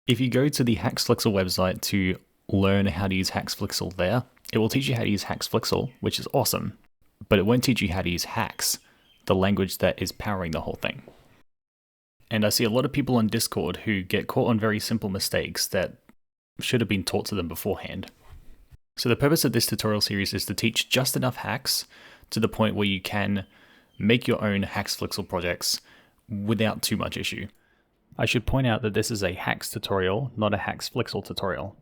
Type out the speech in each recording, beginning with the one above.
If you go to the HaxeFlixel website to learn how to use HaxeFlixel there, it will teach you how to use HaxeFlixel, which is awesome, but it won't teach you how to use Haxe, the language that is powering the whole thing. And I see a lot of people on Discord who get caught on very simple mistakes that should have been taught to them beforehand. So the purpose of this tutorial series is to teach just enough Haxe to the point where you can make your own HaxeFlixel projects without too much issue. I should point out that this is a Haxe tutorial, not a HaxeFlixel tutorial.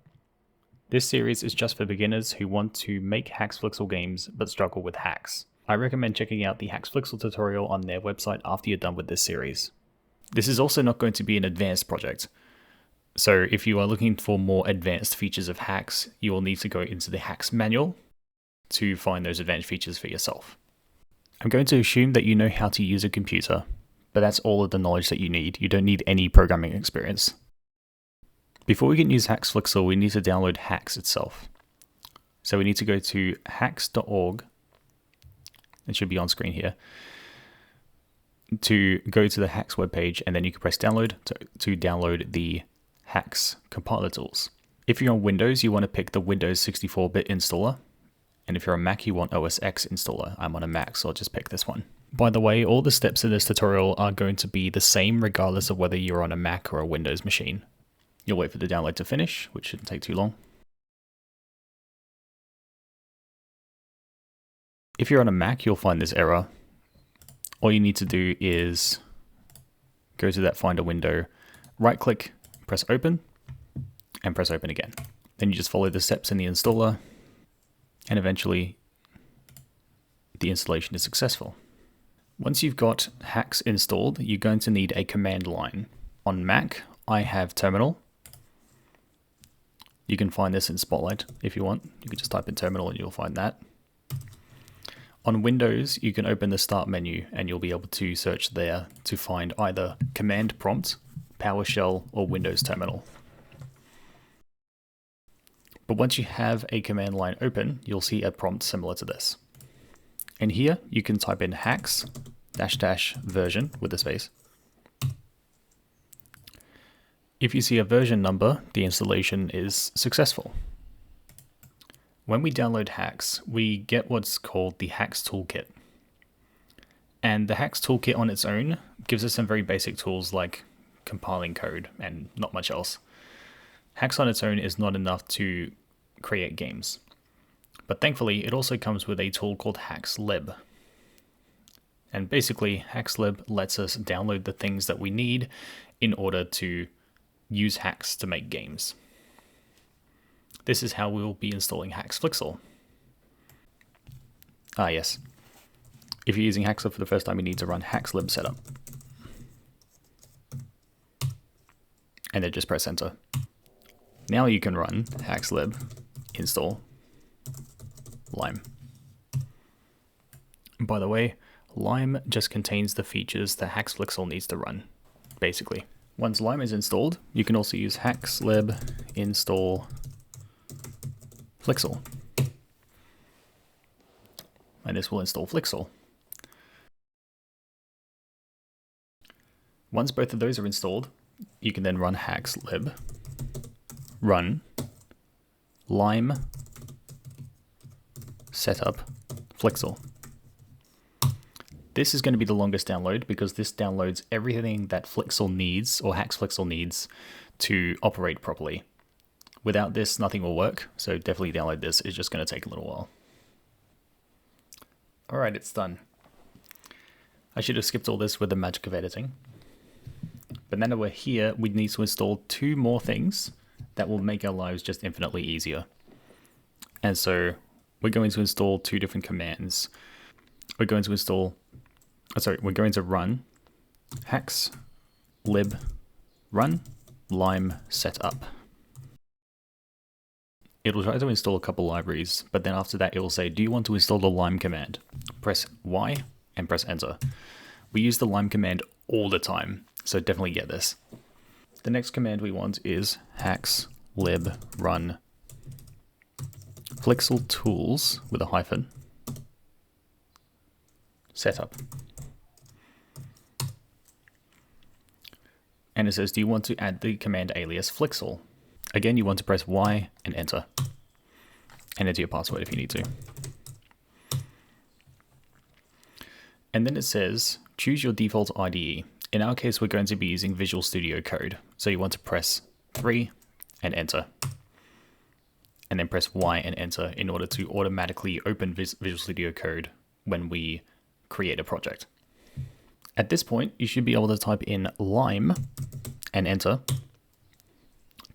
This series is just for beginners who want to make HaxeFlixel games but struggle with Haxe. I recommend checking out the HaxeFlixel tutorial on their website after you're done with this series. This is also not going to be an advanced project. So if you are looking for more advanced features of Haxe, you will need to go into the Haxe manual to find those advanced features for yourself. I'm going to assume that you know how to use a computer, but that's all of the knowledge that you need. You don't need any programming experience. Before we can use HaxeFlixel, we need to download Haxe itself. So we need to go to haxe.org. It should be on screen here. To go to the Haxe webpage, and then you can press download to download the Haxe compiler tools. If you're on Windows, you want to pick the Windows 64-bit installer. And if you're on Mac, you want OS X installer. I'm on a Mac, so I'll just pick this one. By the way, all the steps in this tutorial are going to be the same regardless of whether you're on a Mac or a Windows machine. You'll wait for the download to finish, which shouldn't take too long. If you're on a Mac, you'll find this error. All you need to do is go to that Finder window, right-click, press open, and press open again. Then you just follow the steps in the installer, and eventually the installation is successful. Once you've got Haxe installed, you're going to need a command line. On Mac, I have terminal. You can find this in Spotlight if you want. You can just type in terminal and you'll find that. On Windows, you can open the Start menu and you'll be able to search there to find either Command Prompt, PowerShell, or Windows Terminal. But once you have a command line open, you'll see a prompt similar to this. And here you can type in haxe -- version with a space. If you see a version number, the installation is successful. When we download Haxe, we get what's called the Haxe Toolkit. And the Haxe Toolkit on its own gives us some very basic tools like compiling code and not much else. Haxe on its own is not enough to create games. But thankfully, it also comes with a tool called haxelib. And basically, haxelib lets us download the things that we need in order to use Haxe to make games. This is how we will be installing HaxeFlixel. Ah yes, if you're using Haxe for the first time, you need to run haxelib setup. And then just press enter. Now you can run haxelib install Lime. By the way, Lime just contains the features that HaxeFlixel needs to run, basically. Once Lime is installed, you can also use haxelib install Flixel. And this will install Flixel. Once both of those are installed, you can then run haxelib run lime setup Flixel. This is going to be the longest download because this downloads everything that Flixel needs, or HaxeFlixel needs, to operate properly. Without this, nothing will work, so definitely download this. It's just going to take a little while. Alright, it's done. I should have skipped all this with the magic of editing. But now that we're here, we need to install 2 more things that will make our lives just infinitely easier. And so we're going to install 2 different commands. We're going to run haxelib run lime setup. It'll try to install a couple libraries, but then after that it will say, do you want to install the lime command? Press Y and press enter. We use the lime command all the time, so definitely get this. The next command we want is haxelib run flixel tools with a hyphen setup. And it says, do you want to add the command alias flixel? Again, you want to press Y and enter. And enter your password if you need to. And then it says, choose your default IDE. In our case, we're going to be using Visual Studio Code. So you want to press 3 and enter. And then press Y and enter in order to automatically open Visual Studio Code when we create a project. At this point, you should be able to type in lime and enter.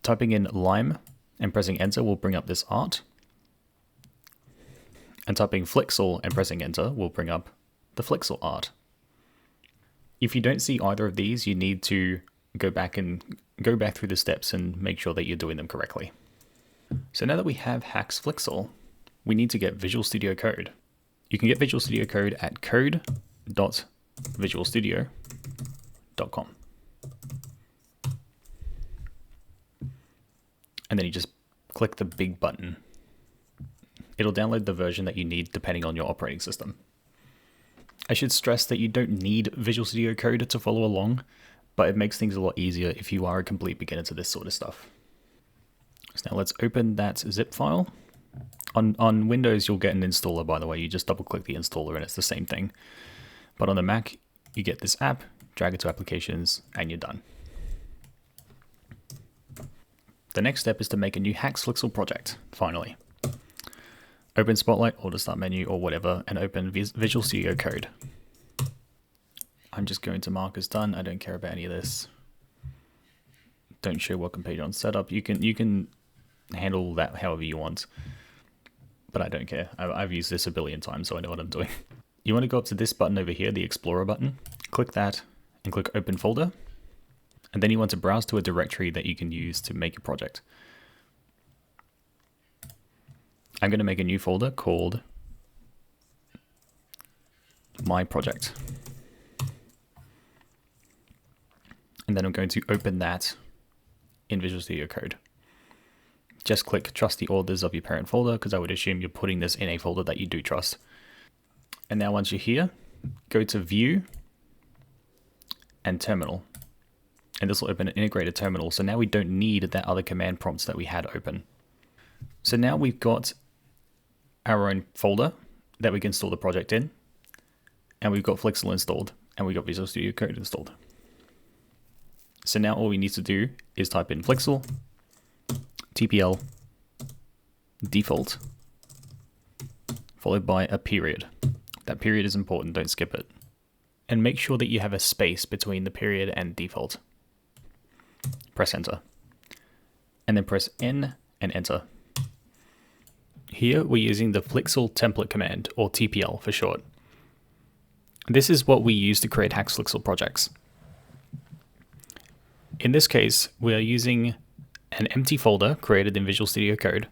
Typing in lime and pressing enter will bring up this art. And typing flixel and pressing enter will bring up the flixel art. If you don't see either of these, you need to go back through the steps and make sure that you're doing them correctly. So now that we have HaxeFlixel, we need to get Visual Studio Code. You can get Visual Studio Code at code.visualstudio.com. And then you just click the big button. It'll download the version that you need depending on your operating system. I should stress that you don't need Visual Studio Code to follow along, but it makes things a lot easier if you are a complete beginner to this sort of stuff. So now let's open that zip file. On Windows, you'll get an installer, by the way. You just double click the installer and it's the same thing. But on the Mac, you get this app, drag it to applications, and you're done. The next step is to make a new HaxeFlixel project, finally. Open Spotlight or the Start menu or whatever, and open Visual Studio Code. I'm just going to mark as done. I don't care about any of this. Don't show welcome page on setup. You can handle that however you want, but I don't care. I've used this a billion times, so I know what I'm doing. You want to go up to this button over here, the Explorer button. Click that and click Open Folder. And then you want to browse to a directory that you can use to make your project. I'm going to make a new folder called My Project. And then I'm going to open that in Visual Studio Code. Just click Trust the authors of your parent folder, because I would assume you're putting this in a folder that you do trust. And now once you're here, go to View and Terminal. And this will open an integrated terminal. So now we don't need that other command prompts that we had open. So now we've got our own folder that we can store the project in. And we've got Flixel installed. And we've got Visual Studio Code installed. So now all we need to do is type in Flixel, TPL, default, followed by a period. That period is important, don't skip it. And make sure that you have a space between the period and default. Press enter. And then press N and enter. Here we're using the Flixel template command, or TPL for short. This is what we use to create HaxeFlixel projects. In this case, we are using an empty folder created in Visual Studio Code,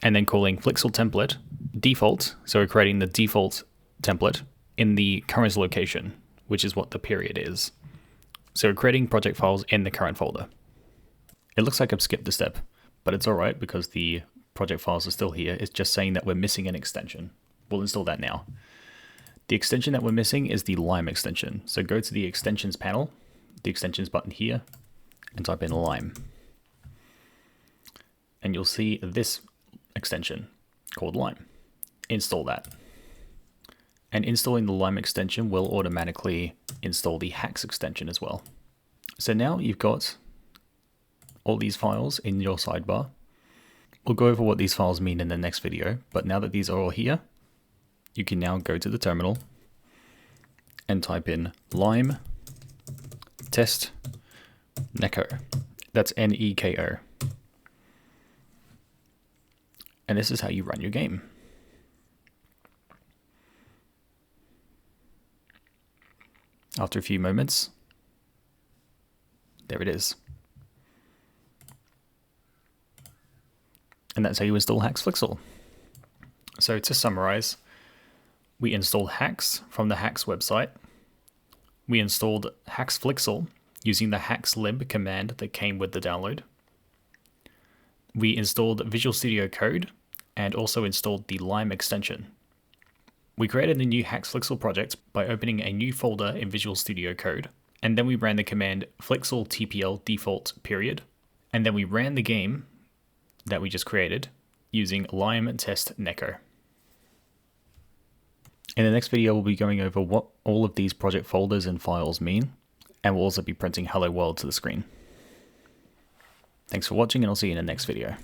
and then calling Flixel template default. So we're creating the default template in the current location, which is what the period is. So we're creating project files in the current folder. It looks like I've skipped a step, but it's all right because the project files are still here. It's just saying that we're missing an extension. We'll install that now. The extension that we're missing is the Lime extension. So go to the extensions panel, the extensions button here, and type in Lime. And you'll see this extension called Lime. Install that. And installing the Lime extension will automatically install the Haxe extension as well. So now you've got all these files in your sidebar. We'll go over what these files mean in the next video, but now that these are all here, you can now go to the terminal and type in lime test neko. That's N-E-K-O. And this is how you run your game. After a few moments, there it is. And that's how you install HaxeFlixel. So to summarize, we installed Haxe from the Haxe website. We installed HaxeFlixel using the haxelib command that came with the download. We installed Visual Studio Code and also installed the Lime extension. We created a new HaxeFlixel project by opening a new folder in Visual Studio Code And then we ran the command flixel tpl default period. And then we ran the game that we just created using lime test neko. In the next video, we'll be going over what all of these project folders and files mean, and we'll also be printing hello world to the screen. Thanks for watching, and I'll see you in the next video.